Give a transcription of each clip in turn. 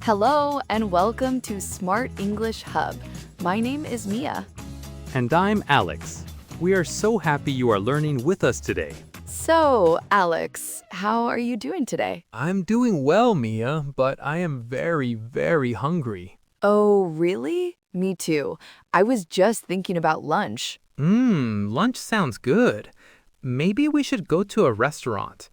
Hello and welcome to Smart English Hub. My name is Mia. And I'm Alex. We are so happy you are learning with us today. So, Alex, how are you doing today? I'm doing well, Mia, but I am very hungry. Oh, really? Me too. I was just thinking about lunch. Lunch sounds good. Maybe we should go to a restaurant.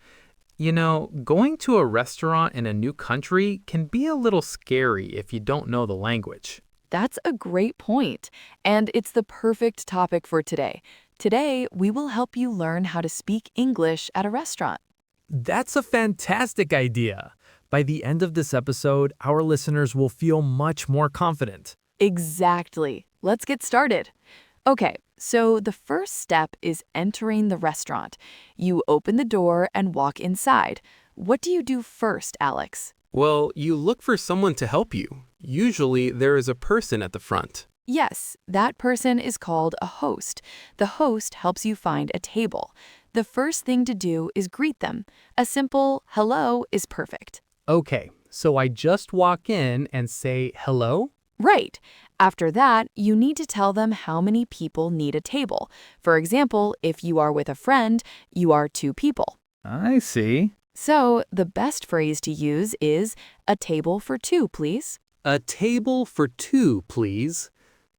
You know, going to a restaurant in a new country can be a little scary if you don't know the language. That's a great point, and it's the perfect topic for today. Today, we will help you learn how to speak English at a restaurant. That's a fantastic idea. By the end of this episode, our listeners will feel much more confident. Exactly. Let's get started. Okay, so the first step is entering the restaurant. You open the door and walk inside. What do you do first, Alex? Well, you look for someone to help you. Usually, there is a person at the front. Yes, that person is called a host. The host helps you find a table. The first thing to do is greet them. A simple hello is perfect. Okay, so I just walk in and say hello? Right. After that, you need to tell them how many people need a table. For example, if you are with a friend, you are 2 people. I see. So, the best phrase to use is a table for 2, please. A table for two, please.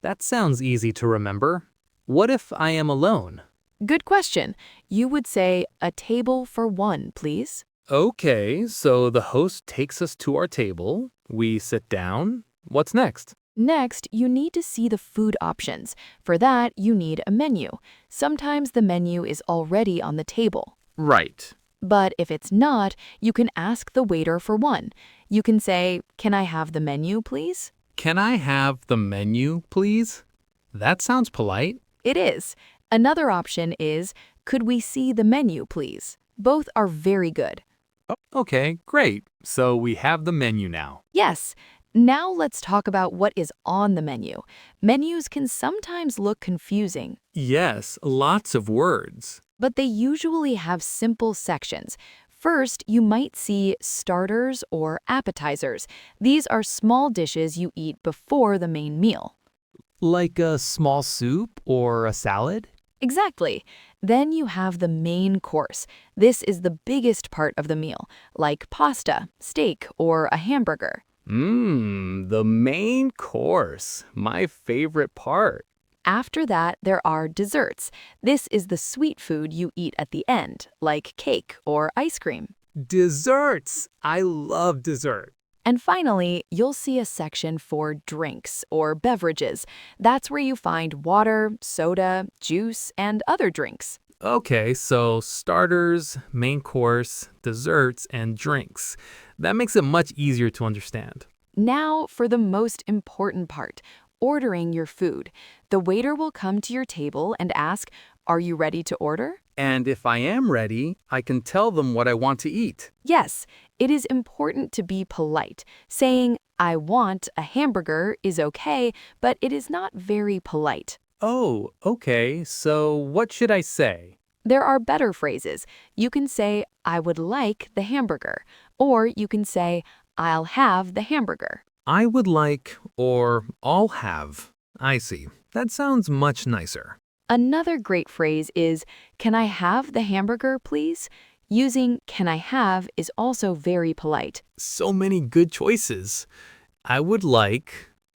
That sounds easy to remember. What if I am alone? Good question. You would say a table for 1, please. Okay, so the host takes us to our table. We sit down. What's next? Next, you need to see the food options. For that, you need a menu. Sometimes the menu is already on the table. Right. But if it's not, you can ask the waiter for one. You can say, "Can I have the menu, please?" Can I have the menu, please? That sounds polite. It is. Another option is, "Could we see the menu, please?" Both are very good. Okay, great. So we have the menu now. Yes. Now let's talk about what is on the menu. Menus can sometimes look confusing, Yes, lots of words. but they usually have simple sections. First, you might see starters or appetizers. These are small dishes you eat before the main meal. Like a small soup or a salad? Exactly. Then you have the main course. This is the biggest part of the meal, like pasta, steak, or a hamburger. The main course. My favorite part. After that, there are desserts. This is the sweet food you eat at the end, like cake or ice cream. Desserts! I love dessert. And finally, you'll see a section for drinks or beverages. That's where you find water, soda, juice, and other drinks. Okay, so starters, main course, desserts, and drinks. That makes it much easier to understand. Now for the most important part, ordering your food. The waiter will come to your table and ask, "Are you ready to order?" And if I am ready, I can tell them what I want to eat. Yes, it is important to be polite. Saying, "I want a hamburger" is okay, but it is not very polite. Oh, okay. So what should I say? There are better phrases. You can say, "I would like the hamburger," or you can say, "I'll have the hamburger." I would like, or I'll have. I see. That sounds much nicer. Another great phrase is, "Can I have the hamburger, please?" Using "can I have" is also very polite. So many good choices. I would like,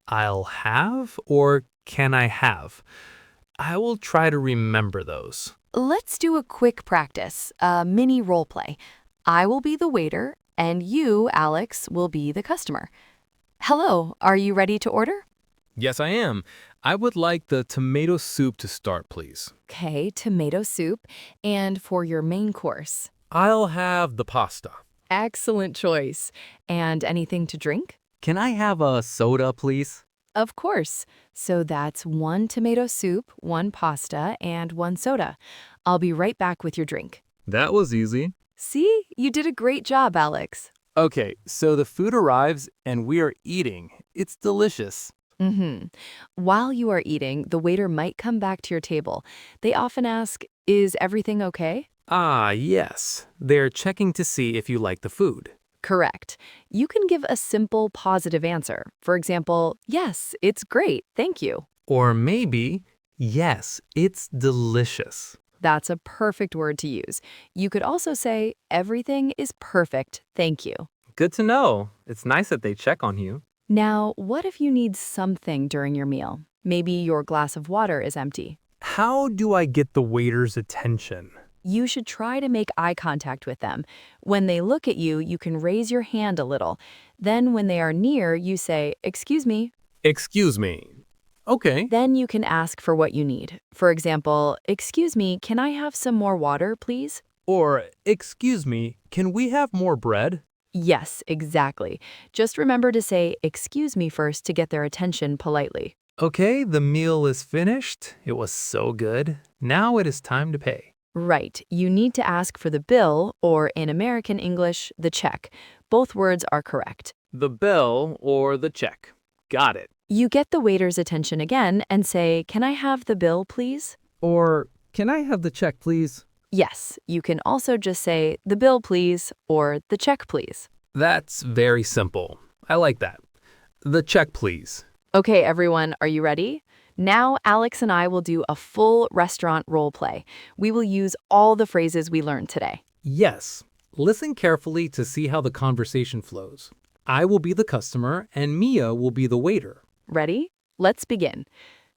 I'll have, or can I have? I will try to remember those. Let's do a quick practice, a mini role play. I will be the waiter, and you, Alex, will be the customer. Hello, are you ready to order? Yes, I am. I would like the tomato soup to start, please. Okay, tomato soup. And for your main course? I'll have the pasta. Excellent choice. And anything to drink? Can I have a soda, please? Of course. So that's 1 tomato soup, 1 pasta, and 1 soda. I'll be right back with your drink. That was easy. See, you did a great job, Alex. Okay, so the food arrives and we are eating. It's delicious. While you are eating, the waiter might come back to your table. They often ask, "Is everything okay?" Ah, yes. They're checking to see if you like the food. Correct. You can give a simple positive answer. For example, yes, it's great, thank you. Or maybe, yes, it's delicious. That's a perfect word to use. You could also say, everything is perfect, thank you. Good to know. It's nice that they check on you. Now, what if you need something during your meal? Maybe your glass of water is empty. How do I get the waiter's attention? You should try to make eye contact with them. When they look at you, you can raise your hand a little. Then when they are near, you say, excuse me. Excuse me. Okay. Then you can ask for what you need. For example, excuse me, can I have some more water, please? Or, excuse me, can we have more bread? Yes, exactly. Just remember to say, excuse me first to get their attention politely. Okay, the meal is finished. It was so good. Now it is time to pay. Right, you need to ask for the bill, or in American English, the check. Both words are correct. The bill or the check. Got it. You get the waiter's attention again and say, can I have the bill, please? Or, can I have the check, please? Yes, you can also just say, the bill, please, or the check, please. That's very simple. I like that. The check, please. Okay, everyone, are you ready? Now, Alex and I will do a full restaurant role play. We will use all the phrases we learned today. Yes. Listen carefully to see how the conversation flows. I will be the customer and Mia will be the waiter. Ready? Let's begin.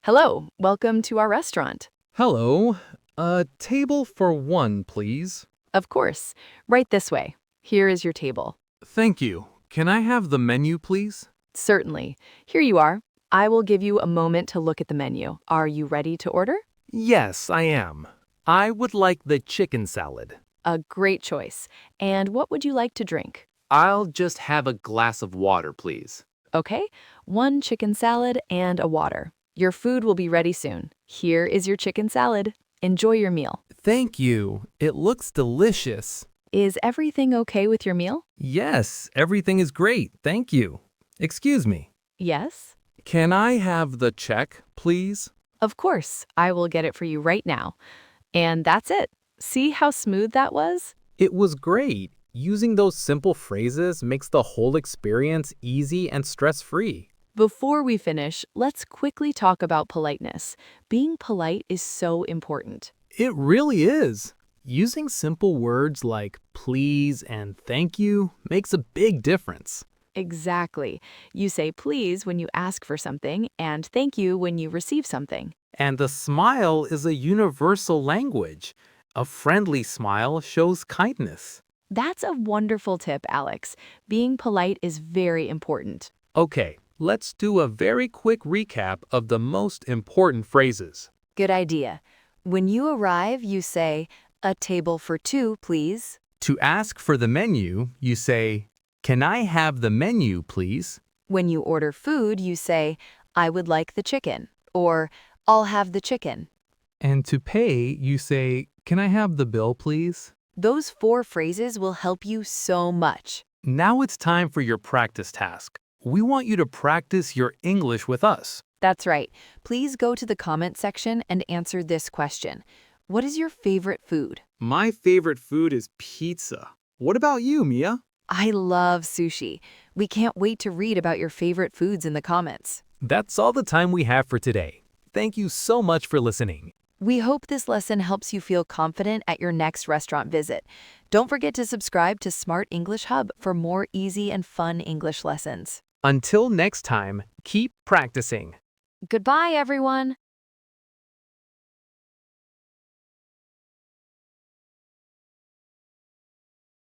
Hello, welcome to our restaurant. Hello. A table for one, please. Of course, right this way. Here is your table. Thank you. Can I have the menu, please? Certainly. Here you are. I will give you a moment to look at the menu. Are you ready to order? Yes, I am. I would like the chicken salad. A great choice. And what would you like to drink? I'll just have a glass of water, please. Okay, 1 chicken salad and a water. Your food will be ready soon. Here is your chicken salad. Enjoy your meal. Thank you. It looks delicious. Is everything okay with your meal? Yes, everything is great. Thank you. Excuse me. Yes? Can I have the check, please? Of course, I will get it for you right now. And that's it. See how smooth that was? It was great. Using those simple phrases makes the whole experience easy and stress-free. Before we finish, let's quickly talk about politeness. Being polite is so important. It really is. Using simple words like please and thank you makes a big difference. Exactly. You say please when you ask for something and thank you when you receive something. And the smile is a universal language. A friendly smile shows kindness. That's a wonderful tip, Alex. Being polite is very important. Okay, let's do a very quick recap of the most important phrases. Good idea. When you arrive, you say, a table for 2, please. To ask for the menu, you say, can I have the menu, please? When you order food, you say, I would like the chicken, or I'll have the chicken. And to pay, you say, can I have the bill, please? Those 4 phrases will help you so much. Now it's time for your practice task. We want you to practice your English with us. That's right. Please go to the comment section and answer this question. What is your favorite food? My favorite food is pizza. What about you, Mia? I love sushi. We can't wait to read about your favorite foods in the comments. That's all the time we have for today. Thank you so much for listening. We hope this lesson helps you feel confident at your next restaurant visit. Don't forget to subscribe to Smart English Hub for more easy and fun English lessons. Until next time, keep practicing. Goodbye, everyone.